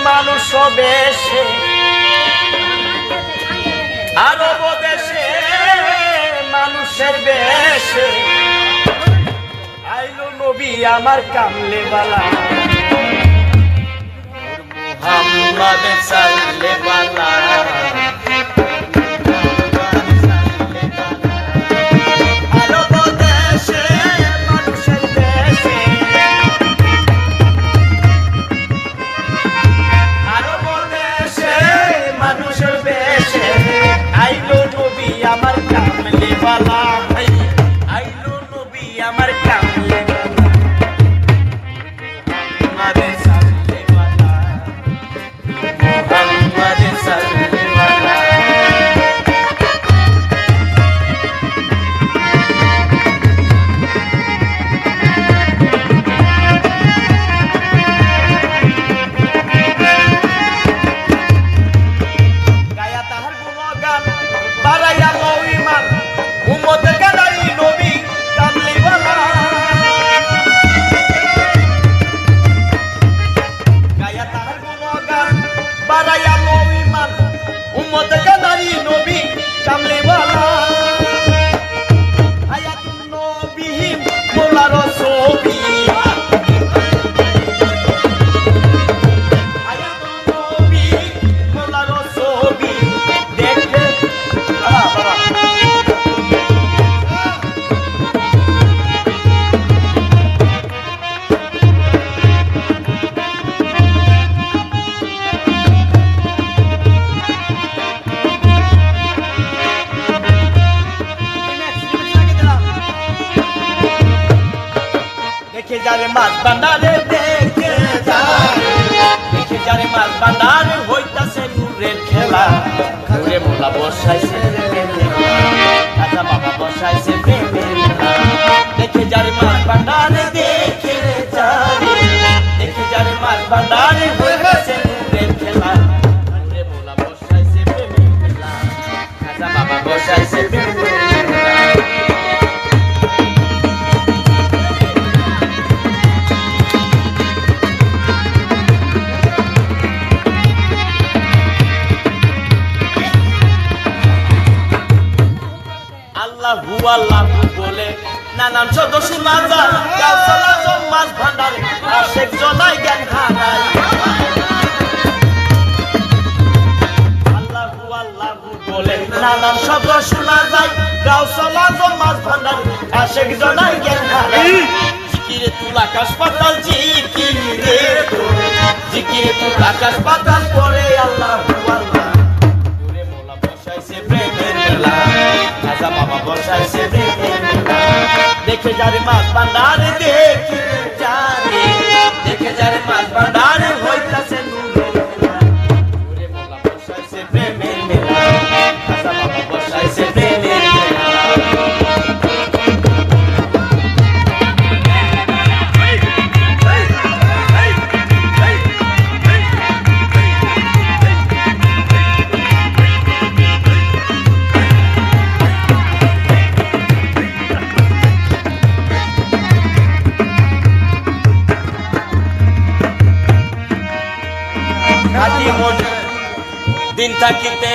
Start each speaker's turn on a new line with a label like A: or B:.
A: মানুষ বেশে আরব দেশে মানুষের বেশে আইলো নবী আমার কামলে বালা মুহাম্মদ সাল্লাল্লাহু আলাইহি আমার কামলে বালা আইলো নবী আমার কামলে বালা মুহাম্মদ সাল্লাল্লাহু গায়া তাহার গুণগান বাড়াইয়া মহিমান উম্মত কাদারি নবী কামলি বালা গায়া তাহার গুণগান বাড়াইয়া মহিমান উম্মত কাদারি নবী কামলি বালা আয়াতুন নবীহিম মোলার ছবি আয়াতুন নবী মোলার ছবি দেখে দেখে যারে মাছ ভান্ডারে দেখে যারে মাছ ভান্ডারে হইতাছে নূরের খেলা নূরে মোলা বসাইছে রাজা বাবা বসাইছে প্রেমের দেখে যারে মাছ ভান্ডারে দেখে যারে মাছ ভান্ডারে হইতাছে নূরের খেলা নূরে মোলা বসাইছে প্রেমের খেলা রাজা বাবা বসাইছে প্রেমের আল্লাহু আল্লাহু বলে নানান শব্দ শোনা যায় গাছালা মাছ ভান্ডারে আশেক জনাই জ্ঞান হারায় আল্লাহু আল্লাহু বলে নানান শব্দ শোনা যায় গাছালা মাছ ভান্ডারে আশেক জনাই জ্ঞান হারায় জিকিরে তুল আকাশ পাতাল জিকিরে তুল আকাশ পাতাল পড়ে আল্লাহু আল্লাহ নূরে মোলা বসাইছে প্রেমের মেলা রাজা বাবা বসাইছে প্রেমের মেলা দেখে যারে মাছ ভান্ডারে দেখে যারে মাছ ভান্ডারে হইতাছে নূরের মেলা নূরে মোলা বসাইছে প্রেমের মেলা রাজা বাবা বসাইছে প্রেমের মেলা দিন থাকিতে